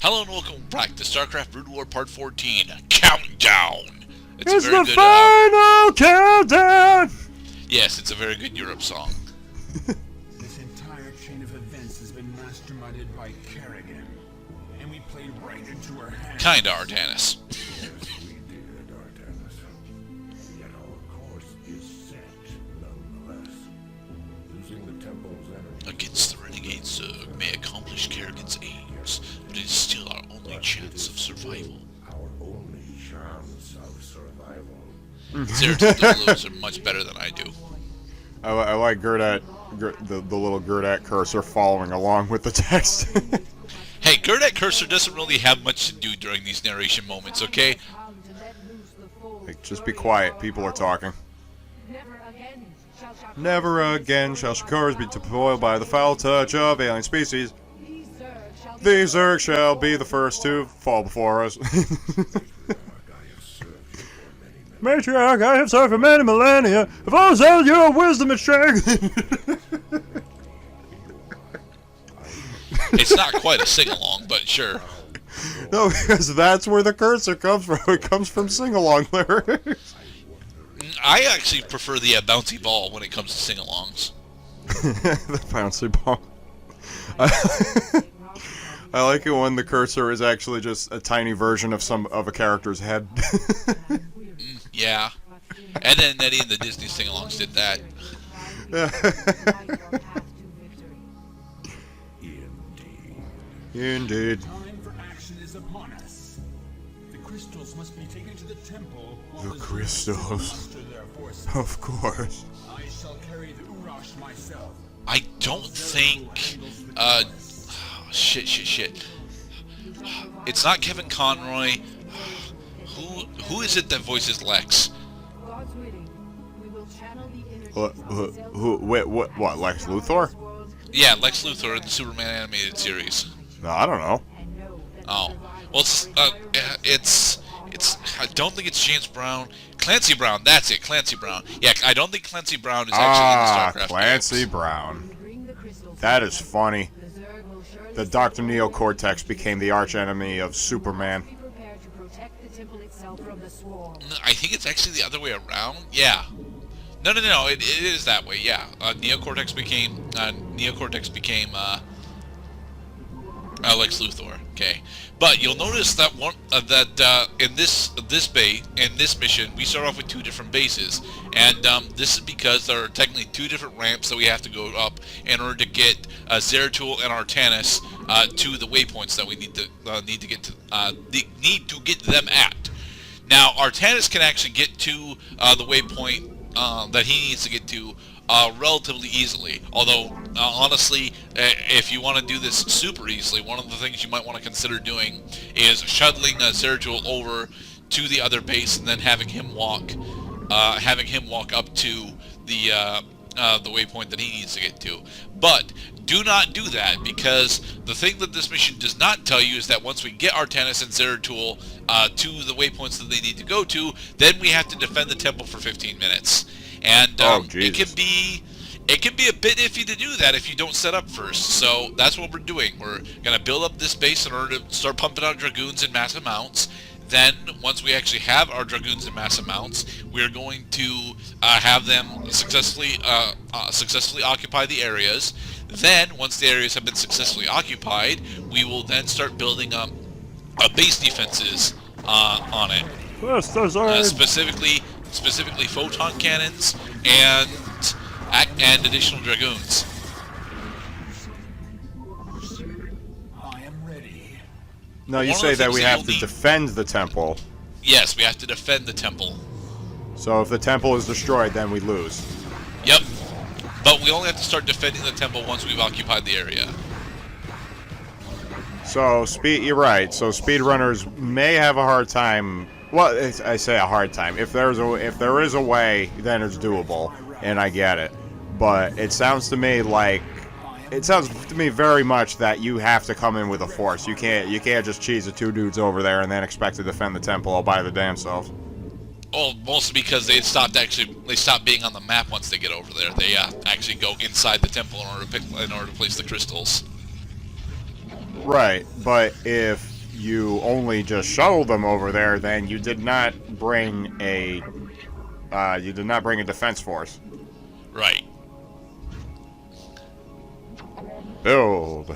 Hello and welcome back to Starcraft Brood War Part 14, Countdown! It's the final countdown! Yes, it's a very good Europe song. This entire chain of events has been masterminded by Kerrigan, and we played right into her hands. Kinda, Artanis. Yes, we did, Artanis. Yet our course is set, nonetheless. Using the temple's energy Against the renegade Zerg may accomplish Kerrigan's aims, but it is still our only chance of survival. our only chance of survival. Zerato's are much better than I do. I like Gerdat, the little Gerdat cursor following along with the text. Hey, Gerdat Cursor doesn't really have much to do during these narration moments, okay? Like, just be quiet, people are talking. Never again shall Shakars be despoiled by the foul touch of alien species. These Zerg shall be the first to fall before us. Matriarch, I have served for many millennia. If I was held your wisdom and strength. It's not quite a sing-along, but sure. No, because that's where the cursor comes from. It comes from sing-along lyrics. I actually prefer the bouncy ball when it comes to sing-alongs. The bouncy ball. I like it when the cursor is actually just a tiny version of a character's head. Yeah. And then Eddie and the Disney sing-alongs did that. Indeed. Time for action is upon us. The crystals must be taken to the temple. The crystals. Their forces. Of course. I shall carry the Urash myself. I don't think, shit. It's not Kevin Conroy. Who is it that voices Lex? What, Lex Luthor? Yeah, Lex Luthor in the Superman animated series. No, I don't know. Oh, well, I don't think it's James Brown. Clancy Brown, that's it, Clancy Brown. Yeah, I don't think Clancy Brown is actually in the Starcraft Clancy games. Brown. That is funny. The Dr. Neocortex became the archenemy of Superman. I think it's actually the other way around. Yeah. No, it is that way, yeah. Neocortex became Lex Luthor. Okay, but you'll notice that in this mission, we start off with two different bases, and this is because there are technically two different ramps that we have to go up in order to get Zeratul and Artanis to the waypoints that we need to get them at. Now, Artanis can actually get to the waypoint that he needs to get to relatively easily. Although, honestly, if you want to do this super easily, one of the things you might want to consider doing is shuttling Zeratul over to the other base and then having him walk up to the waypoint that he needs to get to. But do not do that, because the thing that this mission does not tell you is that once we get Artanis and Zeratul to the waypoints that they need to go to, then we have to defend the temple for 15 minutes. And it can be a bit iffy to do that if you don't set up first. So that's what we're doing. We're going to build up this base in order to start pumping out dragoons in mass amounts. Then, once we actually have our dragoons in mass amounts, we're going to have them successfully occupy the areas. Then, once the areas have been successfully occupied, we will then start building up base defenses on it. Specifically photon cannons and additional dragoons. I am ready. No, you say that we have to defend the temple. Yes, we have to defend the temple. So if the temple is destroyed, then we lose. Yep. But we only have to start defending the temple once we've occupied the area. So you're right. So speedrunners may have a hard time. Well, I say a hard time. If there is a way, then it's doable, and I get it. But it sounds to me very much that you have to come in with a force. You can't just cheese the two dudes over there and then expect to defend the temple all by the damn self. Well, mostly because they stopped being on the map once they get over there. They actually go inside the temple in order to place the crystals. Right, but if you only just shuttled them over there, then you did not bring a defense force. Right. Build.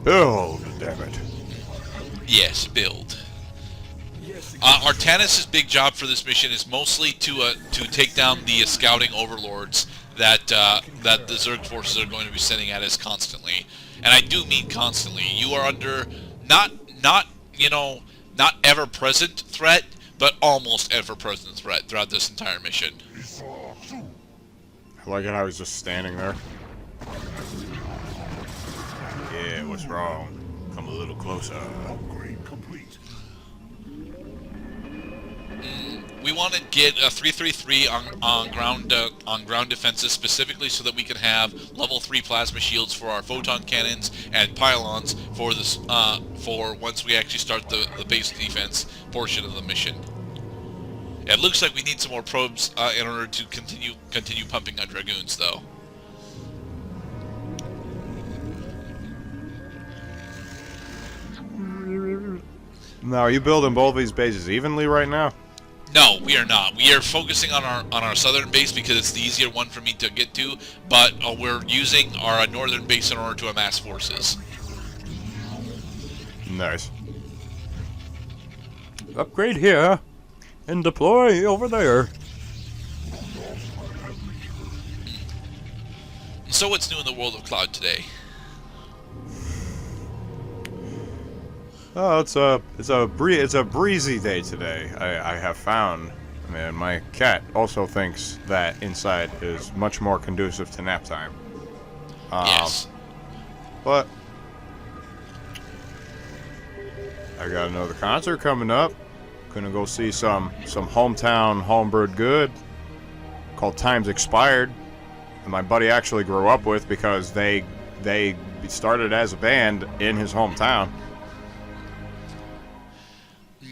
Build, damn it. Yes, build. Artanis' big job for this mission is mostly to take down the scouting overlords that that the Zerg forces are going to be sending at us constantly, and I do mean constantly. You are under not ever-present threat, but almost ever-present threat throughout this entire mission. I like it. I was just standing there. Yeah, what's wrong? Come a little closer. Upgrade complete. We want to get a 333 on ground defenses specifically so that we can have level 3 plasma shields for our photon cannons and pylons for this for once we actually start the base defense portion of the mission. It looks like we need some more probes in order to continue pumping on dragoons, though. Now, are you building both these bases evenly right now? No, we are not. We are focusing on our southern base because it's the easier one for me to get to, but we're using our northern base in order to amass forces. Nice. Upgrade here, and deploy over there. So what's new in the world of Cloud today? Oh, it's a breezy day today. I have found, and my cat also thinks that inside is much more conducive to nap time. Yes. But I got another concert coming up. Gonna go see some hometown homebrewed good called Times Expired. And my buddy actually grew up with because they started as a band in his hometown.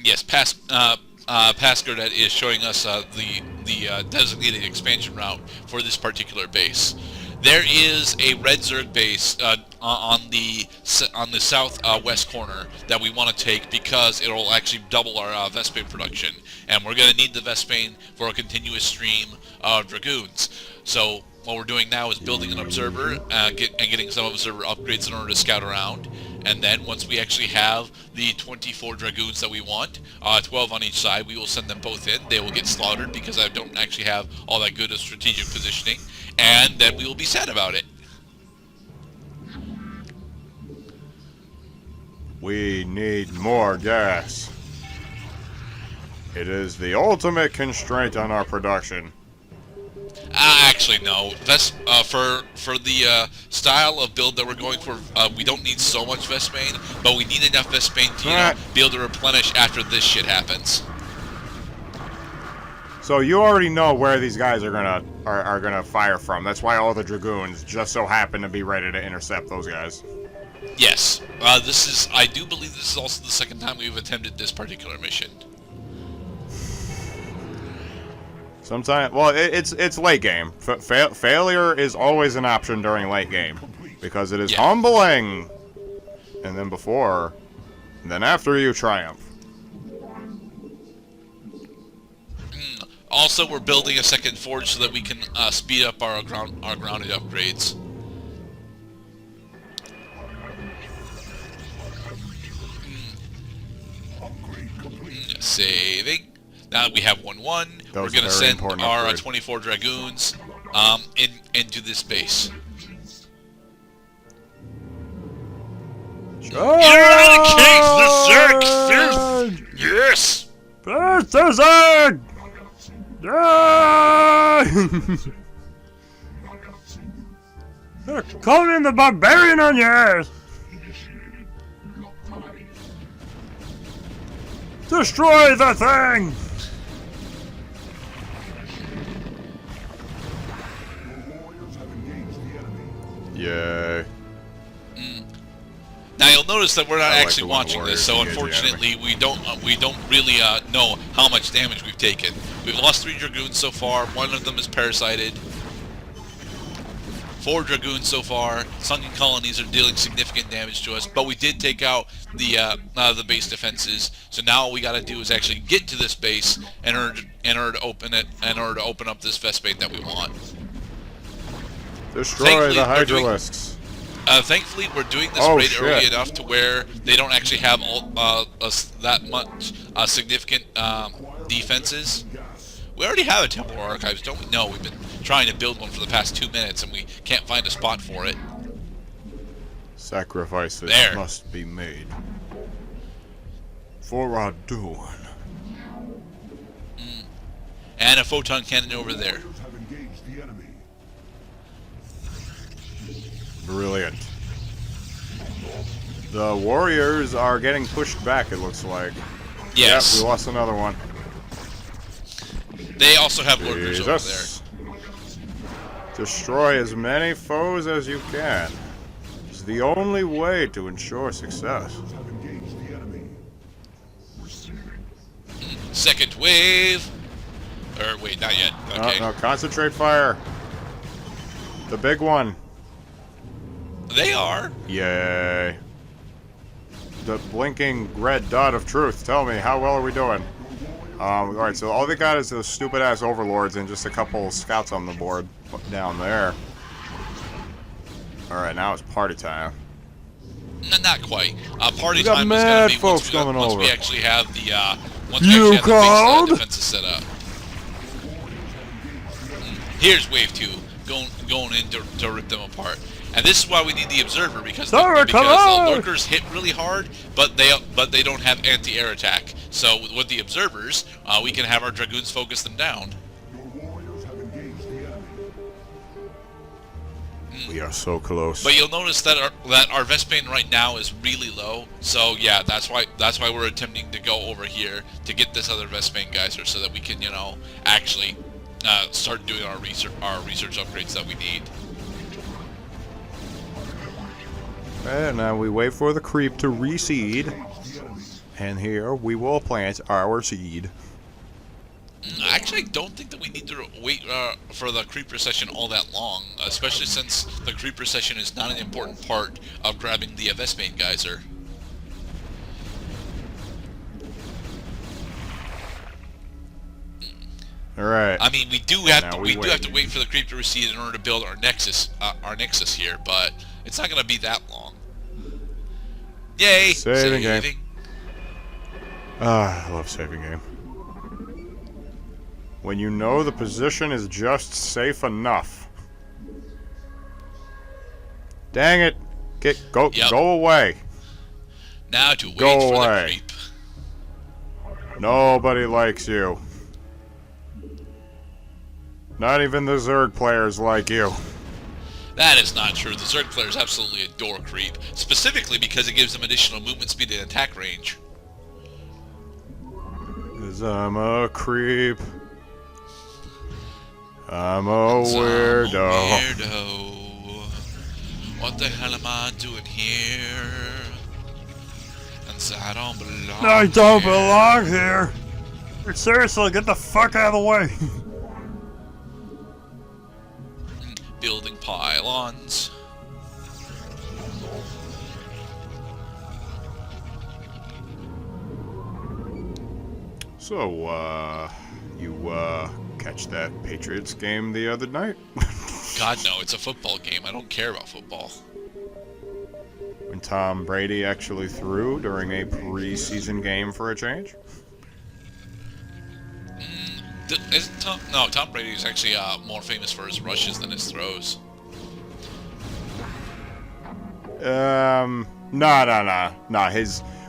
Yes, past Gerdat is showing us the designated expansion route for this particular base. There is a red Zerg base on the southwest corner that we want to take because it'll actually double our Vespane production, and we're going to need the Vespane for a continuous stream of dragoons. So what we're doing now is building an observer and getting some observer upgrades in order to scout around. And then once we actually have the 24 dragoons that we want, 12 on each side, we will send them both in. They will get slaughtered because I don't actually have all that good of strategic positioning. And then we will be sad about it. We need more gas. It is the ultimate constraint on our production. Actually, no. That's for the style of build that we're going for. We don't need so much Vespane, but we need enough Vespane to be able to replenish after this shit happens. So you already know where these guys are gonna fire from. That's why all the dragoons just so happen to be ready to intercept those guys. Yes. I do believe this is also the second time we've attempted this particular mission. Sometimes, well, it's late game. Failure is always an option during late game because it is humbling. And then after you triumph. Also, we're building a second forge so that we can speed up our grounded upgrades. Saving. Now that we have 1-1, we're going to send our 24 dragoons into this base. Eradicate the Zerg filth! Yes! First the Zerg! They're calling the barbarian on your ass! Destroy the thing! Yay. Now you'll notice that we're not actually watching this, so unfortunately we don't really know how much damage we've taken. We've lost 3 dragoons so far. One of them is parasited. 4 dragoons so far. Sunken colonies are dealing significant damage to us, but we did take out the base defenses. So now all we got to do is actually get to this base in order to open it, in order to open up this Vespene that we want. Destroy Thankfully, the Hydralisks. Thankfully, we're doing this Oh, raid shit. early enough to where they don't actually have that much significant defenses. We already have a Temple Archives, don't we? No, we've been trying to build one for the past 2 minutes, and we can't find a spot for it. Sacrifices There. must be made. For our doom. And a photon cannon over there. Have engaged the enemy. Brilliant. The warriors are getting pushed back, it looks like. Yes. Yep, we lost another one. They also have lurkers over there. Jesus. Destroy as many foes as you can. It's the only way to ensure success. Have engaged the enemy. Second wave. Or wait, not yet. Okay. No, concentrate fire. The big one. They are. Yay. The blinking red dot of truth. Tell me, how well are we doing? Alright, so all they got is those stupid-ass overlords and just a couple scouts on the board down there. Alright, now it's party time. Not quite. Party We got time is mad going to be folks coming once over. we actually have the You called? defenses set up. Here's wave 2 going in to rip them apart. And this is why we need the observer, because the lurkers hit really hard, but they don't have anti-air attack. So with the observers, we can have our dragoons focus them down. Your warriors have engaged the enemy. We are so close. But you'll notice that our Vespene right now is really low. So yeah, that's why we're attempting to go over here to get this other Vespene geyser so that we can, actually start doing our research upgrades that we need. And now we wait for the creep to reseed. And here we will plant our seed. Actually, I don't think that we need to wait for the creep recession all that long, especially since the creep recession is not an important part of grabbing the Vespene geyser. Alright. I mean, we do have Now to we wait. wait for the creep to recede in order to build our nexus here, but it's not going to be that long. Yay! Saving game. Ah, I love saving game. When you know the position is just safe enough. Dang it! Go away. Now to wait Go for away. the creep. Nobody likes you. Not even the Zerg players like you. That is not true. The Zerg players absolutely adore creep, specifically because it gives them additional movement speed and attack range. 'Cause I'm a creep. I'm a weirdo. What the hell am I doing here? And I don't belong. I don't here. belong here. Seriously, get the fuck out of the way. Building pylons. So, you, catch that Patriots game the other night? God, no, it's a football game. I don't care about football. When Tom Brady actually threw during a preseason game for a change? Tom Brady is actually more famous for his rushes than his throws. No.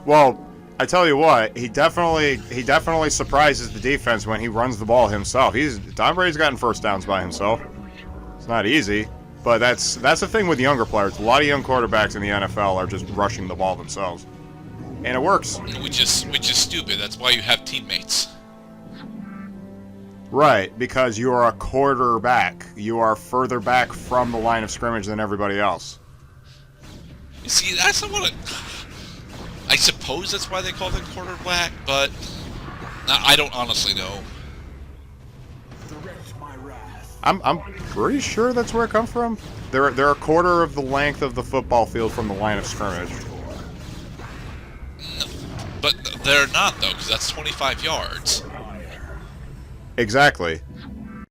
Well, I tell you what, he definitely surprises the defense when he runs the ball himself. Tom Brady's gotten first downs by himself. It's not easy, but that's the thing with younger players. A lot of young quarterbacks in the NFL are just rushing the ball themselves, and it works. Which is stupid. That's why you have teammates. Right, because you are a quarterback. You are further back from the line of scrimmage than everybody else. You see, that's not what I suppose that's why they call them quarterback, but I don't honestly know. Direct my wrath. I'm pretty sure that's where it comes from. They're a quarter of the length of the football field from the line of scrimmage. But they're not, though, because that's 25 yards. Exactly.